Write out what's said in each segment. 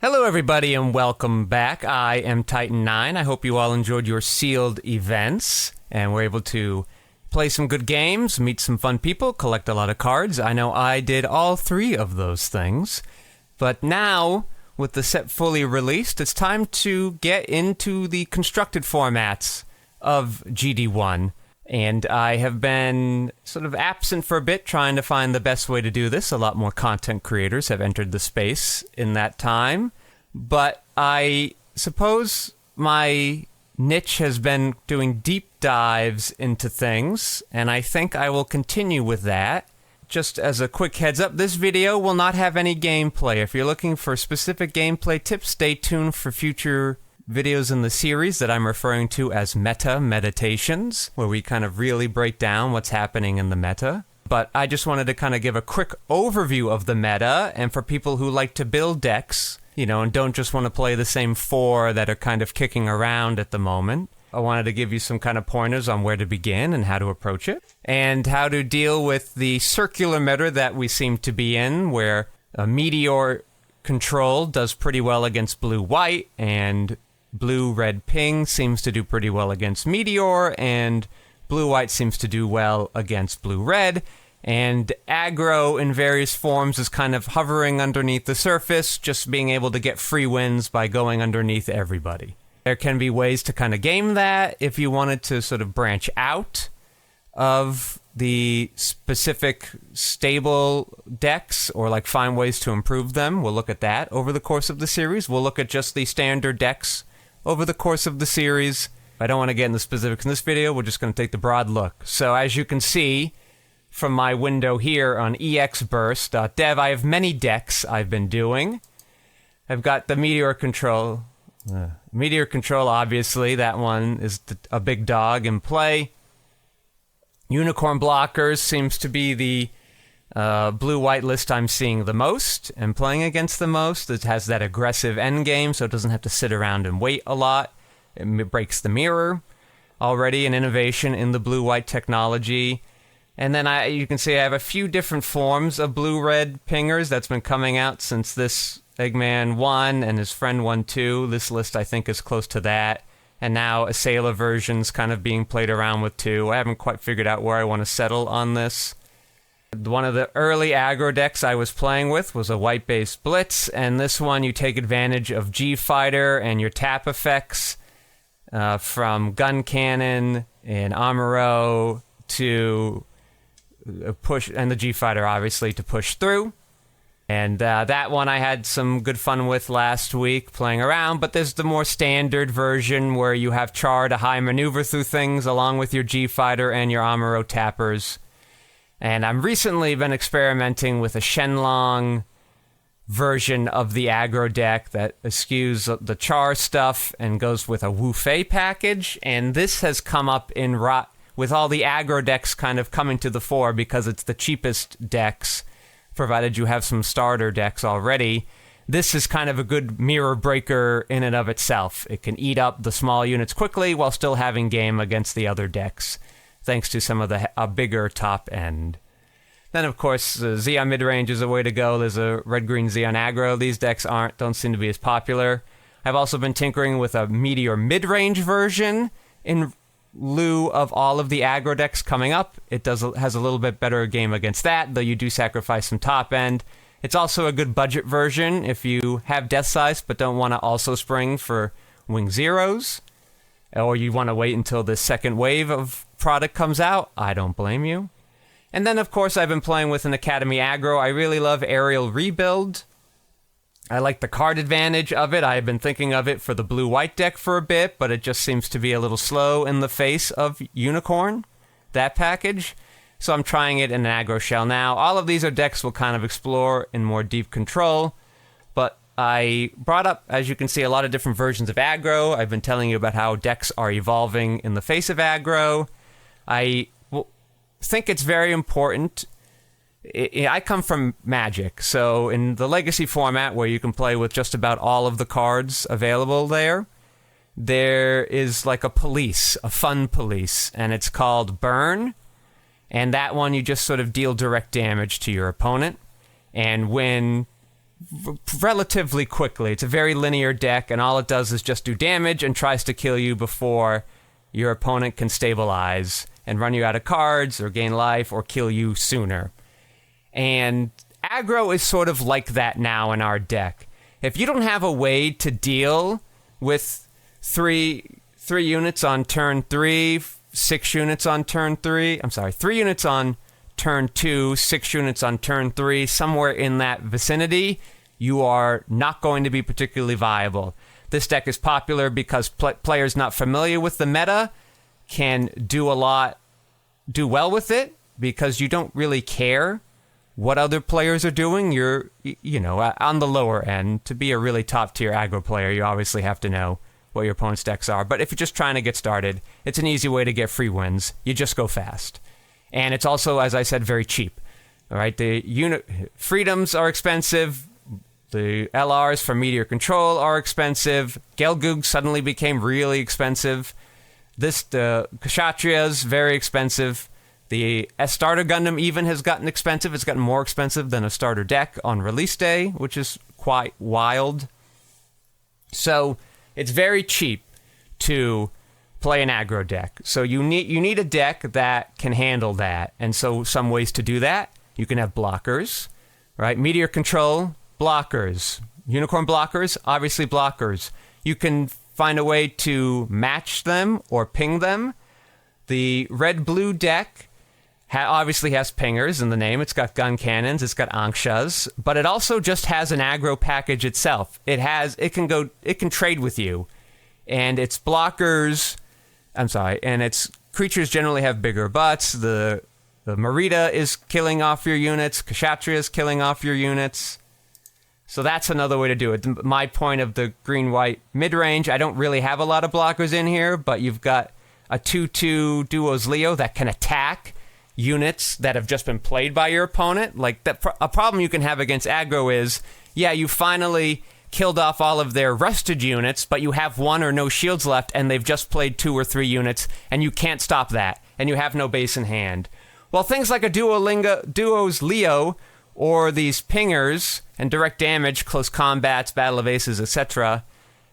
Hello everybody and welcome back. I am Titan9. I hope you all enjoyed your sealed events and were able to play some good games, meet some fun people, collect a lot of cards. I know I did all three of those things. But now, with the set fully released, it's time to get into the constructed formats of GD01. And I have been sort of absent for a bit, trying to find the best way to do this. A lot more content creators have entered the space in that time. But I suppose my niche has been doing deep dives into things, and I think I will continue with that. Just as a quick heads up, this video will not have any gameplay. If you're looking for specific gameplay tips, stay tuned for future videos in the series that I'm referring to as meta meditations, where we kind of really break down what's happening in the meta. But I just wanted to kind of give a quick overview of the meta, and for people who like to build decks, you know, and don't just want to play the same four that are kind of kicking around at the moment, I wanted to give you some kind of pointers on where to begin and how to approach it, and how to deal with the circular meta that we seem to be in, where a meteor control does pretty well against blue-white, and blue-red ping seems to do pretty well against meteor, and blue-white seems to do well against blue-red, and aggro in various forms is kind of hovering underneath the surface, just being able to get free wins by going underneath everybody. There can be ways to kind of game that if you wanted to sort of branch out of the specific stable decks, or like find ways to improve them. We'll look at that over the course of the series. We'll look at just the standard decks over the course of the series. I don't want to get into specifics in this video. We're just going to take the broad look. So as you can see from my window here on exburst.dev, I have many decks I've been doing. I've got the Meteor Control. Meteor Control, obviously, that one is a big dog in play. Unicorn Blockers seems to be the blue-white list I'm seeing the most and playing against the most. It has that aggressive endgame, so it doesn't have to sit around and wait a lot. It breaks the mirror. Already an innovation in the blue-white technology. And then you can see I have a few different forms of blue-red pingers that's been coming out since this Eggman 1 and his friend 1 too. This list I think is close to that. And now a Sailor version's kind of being played around with too. I haven't quite figured out where I want to settle on this. One of the early aggro decks I was playing with was a white-based Blitz, and this one you take advantage of G-Fighter and your tap effects from Gun Cannon and Amuro to push, and the G-Fighter obviously to push through. And that one I had some good fun with last week playing around, but there's the more standard version where you have Char to high maneuver through things along with your G-Fighter and your Amuro tappers. And I've recently been experimenting with a Shenlong version of the aggro deck that eschews the Char stuff and goes with a Wu Fei package. And this has come up in with all the aggro decks kind of coming to the fore because it's the cheapest decks, provided you have some starter decks already. This is kind of a good mirror breaker in and of itself. It can eat up the small units quickly while still having game against the other decks, thanks to some of the bigger top end. Then, of course, Xeon midrange is a way to go. There's a red-green Xeon aggro. These decks don't seem to be as popular. I've also been tinkering with a Meteor midrange version in lieu of all of the aggro decks coming up. It has a little bit better game against that, though you do sacrifice some top end. It's also a good budget version if you have Death Size but don't want to also spring for Wing Zeros, or you want to wait until the second wave of product comes out. I don't blame you. And then, of course, I've been playing with an Academy aggro. I really love Aerial Rebuild. I like the card advantage of it. I have been thinking of it for the blue-white deck for a bit, but it just seems to be a little slow in the face of Unicorn, that package. So I'm trying it in an aggro shell now. All of these are decks we'll kind of explore in more deep control, but I brought up, as you can see, a lot of different versions of aggro. I've been telling you about how decks are evolving in the face of aggro. I think it's very important. I come from Magic, so in the Legacy format where you can play with just about all of the cards available there is like a police, a fun police, and it's called Burn, and that one you just sort of deal direct damage to your opponent, and when relatively quickly. It's a very linear deck, and all it does is just do damage and tries to kill you before your opponent can stabilize and run you out of cards or gain life or kill you sooner. And aggro is sort of like that now in our deck. If you don't have a way to deal with three units on turn 3, 6 units on turn 3, 3 units on turn 2, 6 units on turn 3, somewhere in that vicinity, you are not going to be particularly viable. This deck is popular because players not familiar with the meta can do well with it because you don't really care what other players are doing. You're, on the lower end. To be a really top-tier aggro player, you obviously have to know what your opponent's decks are. But if you're just trying to get started, it's an easy way to get free wins. You just go fast. And it's also, as I said, very cheap. All right, the unit freedoms are expensive. The LRs for Meteor Control are expensive. Gelgoog suddenly became really expensive. The Kshatriyas, very expensive. The starter Gundam even has gotten expensive. It's gotten more expensive than a starter deck on release day, which is quite wild. So it's very cheap to play an aggro deck. So you need a deck that can handle that. And so some ways to do that, you can have blockers, right? Meteor Control, blockers. Unicorn blockers, obviously blockers. You can find a way to match them or ping them. The red-blue deck obviously has pingers in the name. It's got gun cannons, it's got Ankshas, but it also just has an aggro package itself. It can trade with you. And its blockers, and its creatures generally have bigger butts. The Marita is killing off your units, Kshatriya is killing off your units. So that's another way to do it. My point of the green-white mid-range, I don't really have a lot of blockers in here, but you've got a 2/2 Duos Leo that can attack units that have just been played by your opponent. Like a problem you can have against aggro is, you finally killed off all of their rested units, but you have 1 or no shields left, and they've just played 2 or 3 units, and you can't stop that, and you have no base in hand. Well, things like a Duos Leo, or these pingers and direct damage, close combats, battle of aces, etc.,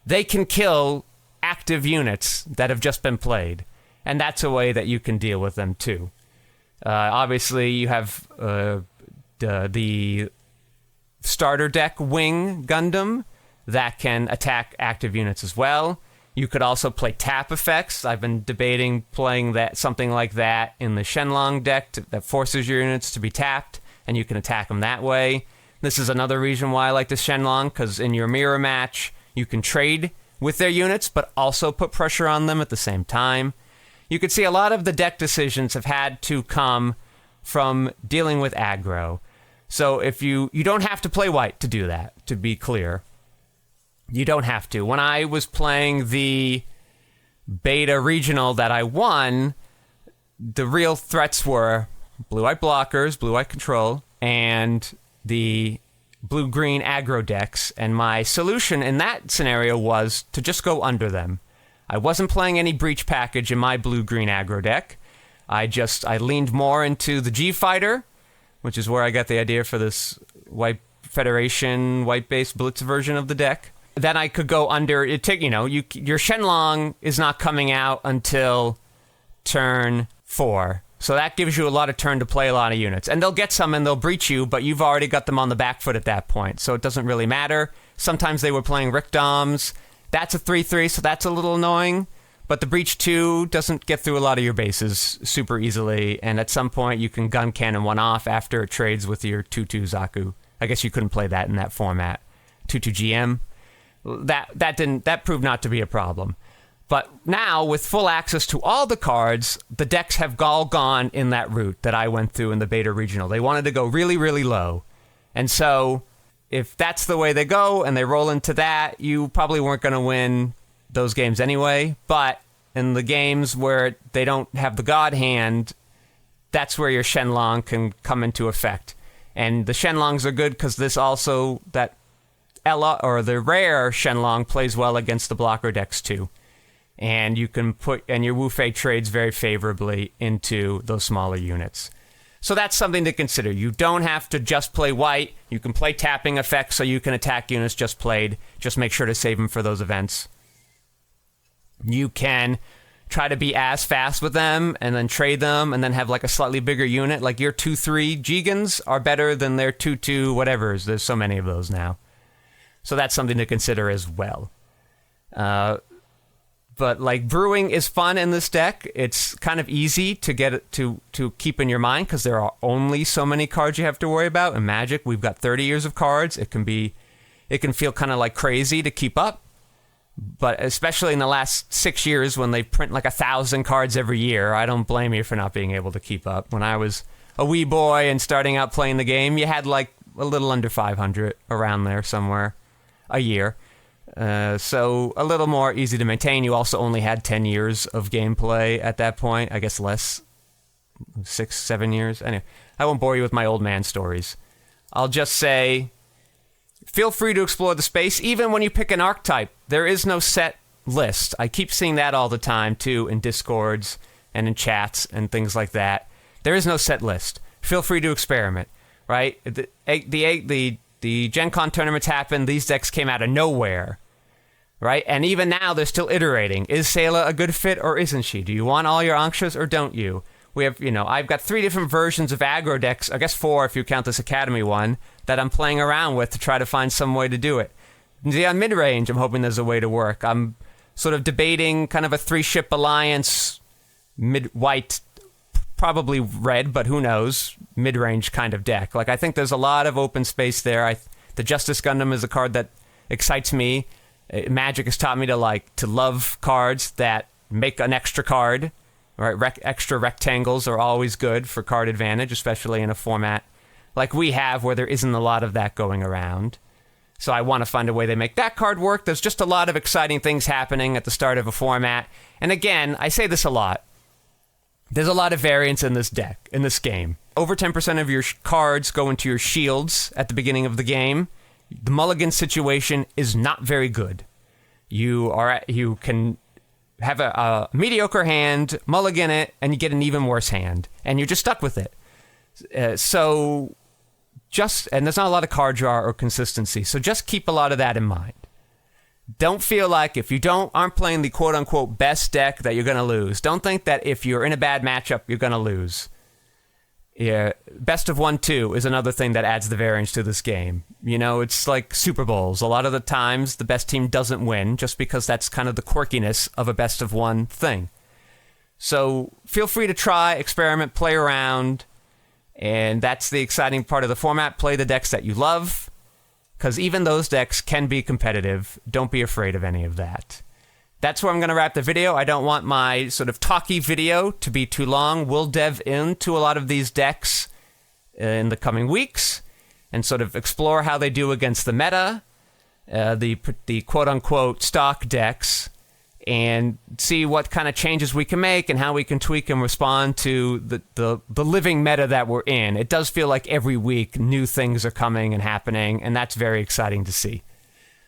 they can kill active units that have just been played. And that's a way that you can deal with them, too. Obviously, you have the starter deck Wing Gundam that can attack active units as well. You could also play tap effects. I've been debating playing something like that in the Shenlong deck that forces your units to be tapped, and you can attack them that way. This is another reason why I like the Shenlong, because in your mirror match, you can trade with their units, but also put pressure on them at the same time. You can see a lot of the deck decisions have had to come from dealing with aggro. So if you don't have to play white to do that, to be clear. You don't have to. When I was playing the beta regional that I won, the real threats were blue-white blockers, blue-white control, and the blue-green aggro decks. And my solution in that scenario was to just go under them. I wasn't playing any breach package in my blue-green aggro deck. I leaned more into the G-Fighter, which is where I got the idea for this White Federation, white-based blitz version of the deck. Then I could go under it. Your Shenlong is not coming out until turn 4. So that gives you a lot of turn to play a lot of units. And they'll get some and they'll breach you, but you've already got them on the back foot at that point. So it doesn't really matter. Sometimes they were playing Rickdoms. That's a 3/3, so that's a little annoying. But the Breach 2 doesn't get through a lot of your bases super easily. And at some point, you can gun cannon one off after it trades with your 2/2 Zaku. I guess you couldn't play that in that format. 2/2 GM. That proved not to be a problem. But now, with full access to all the cards, the decks have all gone in that route that I went through in the beta regional. They wanted to go really, really low. And so, if that's the way they go and they roll into that, you probably weren't going to win those games anyway. But in the games where they don't have the God Hand, that's where your Shenlong can come into effect. And the Shenlongs are good because this also, that Ella, or the rare Shenlong, plays well against the blocker decks too. And you can and your Wu Fei trades very favorably into those smaller units. So that's something to consider. You don't have to just play white. You can play tapping effects so you can attack units just played. Just make sure to save them for those events. You can try to be as fast with them and then trade them and then have like a slightly bigger unit. Like your 2-3 Gigans are better than their 2-2 whatevers. There's so many of those now. So that's something to consider as well. But like brewing is fun in this deck. It's kind of easy to get it to keep in your mind because there are only so many cards you have to worry about. In Magic, we've got 30 years of cards. It can feel kind of like crazy to keep up. But especially in the last 6 years when they print like 1,000 cards every year, I don't blame you for not being able to keep up. When I was a wee boy and starting out playing the game, you had like a little under 500 around there somewhere a year. So a little more easy to maintain. You also only had 10 years of gameplay at that point. I guess less. 6, 7 years. Anyway, I won't bore you with my old man stories. I'll just say, feel free to explore the space. Even when you pick an archetype, there is no set list. I keep seeing that all the time, too, in Discords and in chats and things like that. There is no set list. Feel free to experiment, right? The Gen Con tournaments happened. These decks came out of nowhere, right? And even now, they're still iterating. Is Sayla a good fit or isn't she? Do you want all your Anxas or don't you? We have, I've got 3 different versions of aggro decks, I guess 4 if you count this Academy one, that I'm playing around with to try to find some way to do it. On mid-range, I'm hoping there's a way to work. I'm sort of debating kind of a 3-ship alliance, mid-white, probably red, but who knows, mid-range kind of deck. Like, I think there's a lot of open space there. The Justice Gundam is a card that excites me. Magic has taught me to love cards that make an extra card. Right? Extra rectangles are always good for card advantage, especially in a format like we have where there isn't a lot of that going around. So I want to find a way to make that card work. There's just a lot of exciting things happening at the start of a format. And again, I say this a lot. There's a lot of variance in this deck, in this game. Over 10% of your cards go into your shields at the beginning of the game. The mulligan situation is not very good. You can have a mediocre hand, mulligan it, and you get an even worse hand. And you're just stuck with it. And there's not a lot of card draw or consistency. So just keep a lot of that in mind. Don't feel like if you aren't playing the quote-unquote best deck that you're going to lose. Don't think that if you're in a bad matchup, you're going to lose. Yeah, best of 1-2 is another thing that adds the variance to this game. It's like Super Bowls. A lot of the times, the best team doesn't win just because that's kind of the quirkiness of a best of 1 thing. So feel free to try, experiment, play around, and that's the exciting part of the format. Play the decks that you love. Because even those decks can be competitive. Don't be afraid of any of that. That's where I'm going to wrap the video. I don't want my sort of talky video to be too long. We'll dev into a lot of these decks in the coming weeks and sort of explore how they do against the meta, the quote-unquote stock decks, and see what kind of changes we can make and how we can tweak and respond to the living meta that we're in. It does feel like every week new things are coming and happening, and that's very exciting to see.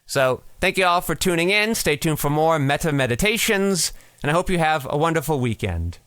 So thank you all for tuning in. Stay tuned for more meta meditations, and I hope you have a wonderful weekend.